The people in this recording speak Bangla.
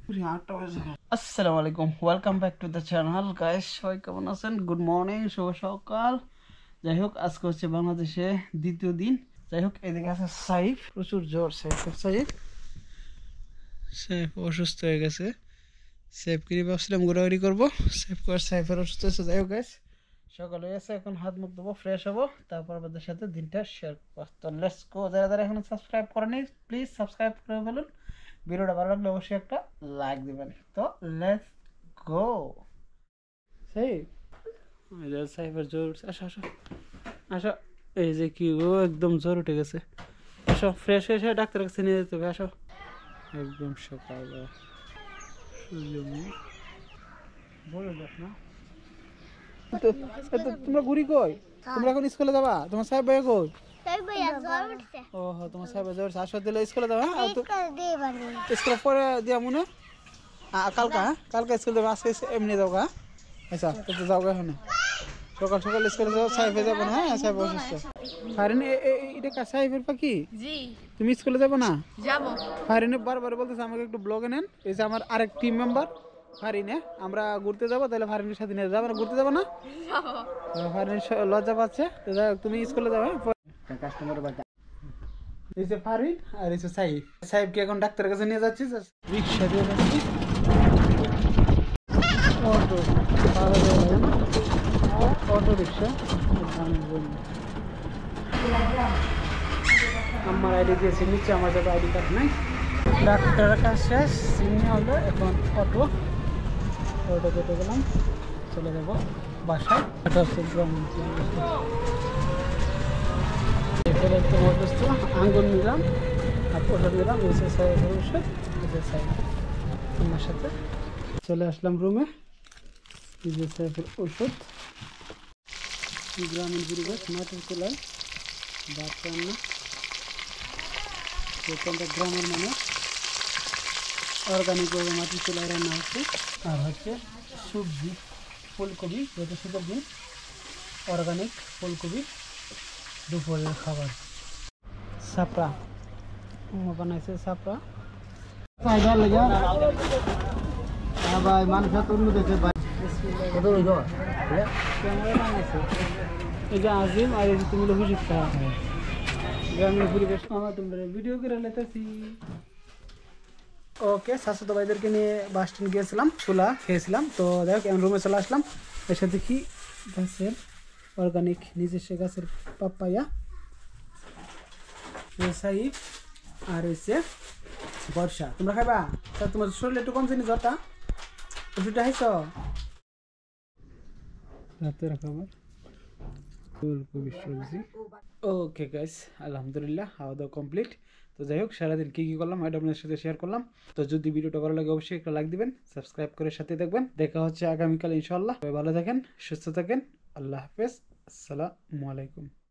আসসালামু আলাইকুম, welcome back to the channel guys. সবাই কেমন আছেন? গুড মর্নিং, শুভ সকাল। যাই হোক, আজকে হচ্ছে বাংলাদেশে দ্বিতীয় দিন। যাই হোক, এদিকে আছে সাইফ, প্রচুর জ্বর। সাইফ অসুস্থ হয়ে গেছে। সাইফকে নিয়ে ভাবছিলাম ঘোরাঘুরি করবো, সাইফের অসুস্থ হয়েছে। যাই হোক গাইস, সকাল হয়ে গেছে, এখন হাত মুখ ধোবো, ফ্রেশ হবো, তারপর আপনাদের সাথে দিনটা শেয়ার করবো। তো লেটস গো। যারা যারা এখন সাবস্ক্রাইব করেনি প্লিজ সাবস্ক্রাইব করে ফেলুন। ভিডিওটা ভালো লাগলে অবশ্যই একটা লাইক দিবেন। তো লেটস গো। সেই সাইফের জ্বর। আসো আসো আসো। এই যে কি গো, একদম জ্বর উঠে গেছে। আসো, ফ্রেশ হয়ে এসে ডাক্তারের কাছে নিয়ে যেতে হবে। আসো, একদম সকাল বলে দেখ না। তোমরা ঘুরি কই? তোমরা এখন স্কুলে যাবা? তোমার সাহেব ভাই কই? ওহো, তোমার সাহেব জ্বর। আসো দিলে স্কুলে যাবা। স্কুলে পরে দিয়া মনে কালকা, কালকে স্কুল যাবো, আজকে এমনি যাও গা। আচ্ছা, তো যাও গা। এখন সকাল সকাল স্কুলে যাও, সাইফে যাবো না? হ্যাঁ, সাইফ অসুস্থ। ফারিন, এটা সাইফের পাখি। তুমি স্কুলে যাবো না? যাবো। ফারিনে বারবার বলতেছে আমাকে একটু ব্লগে নেন। এই যে আমার আরেক টিম মেম্বার ফারিনে, আমরা ঘুরতে যাবো, তাহলে ফারিনের সাথে নিয়ে যাবো না? ঘুরতে যাবো না? ফারিন লজ্জা পাচ্ছে। তো যাই হোক, তুমি স্কুলে যাবে। কাস্টমার বাচ্চা এই যে ফারিন আর এই যে সাইফ। সাইফকে এখন ডাক্তারের কাছে নিয়ে যাচ্ছি, রিক্সা দিয়ে যাচ্ছি। Auto auto rickshaw. আমার আইডি দিয়েছে নিচে, আমার যাবে আইডি কার্ড নাই। ডাক্তারের কাজ শেষ, সিনে হলো, এখন অটো কেটে গেলাম, চলে যাবো বাসায়। এটা হচ্ছে অসুস্থ, আঙ্গুর নিলাম আর ওষুধ নিলাম। ওষুধ আমার সাথে চলে আসলাম রুমে। ওষুধ, গ্রামীণ পরিবেশ, মাটির চুলায় ভাত রান্না। আমরা গ্রামের মানুষ, অর্গানিকভাবে মাটির চুলায় রান্না হচ্ছে। আর হচ্ছে সবজি, ফুলকপি, যেহেতু শীতের দিন, অর্গানিক ফুলকপি দুপুরের খাবার। সাপড়া বানাইছে, সাপড়া। ভাই মানুষ দেখে এই যে আজিম আর এই যে তুমি হুজুর গ্রামীণ পরিবেশ। আমার তোমরা ভিডিও করে লেতেছি। ওকে, শাশুতো ভাইদেরকে নিয়ে বাস স্ট্যান্ড গিয়েছিলাম, ছোলা খেয়েছিলাম। তো দেখ, আমি রুমে চলে আসলাম। এর সাথে কি গাছের অর্গানিক নিজস্ব গাছের পাপায়া, সাইফ আর হচ্ছে বর্ষা। তোমরা খাইবা? তোমার শরীরে একটু কমছে নি জ্বরটা? ওষুধটা খাইছ? রাতের খাবার ফুলকপি সবজি। ওকে গাইস, আলহামদুলিল্লাহ খাওয়া দাওয়া কমপ্লিট। তো যাই হোক, সারাদিন কী কী করলাম এটা আপনাদের সাথে শেয়ার করলাম। তো যদি ভিডিওটা ভালো লাগে অবশ্যই একটা লাইক দিবেন, সাবস্ক্রাইব করে সাথে দেখবেন। দেখা হচ্ছে আগামীকাল ইনশাআল্লাহ। ভালো থাকেন, সুস্থ থাকেন, আল্লাহ হাফেজ, আসসালামু আলাইকুম।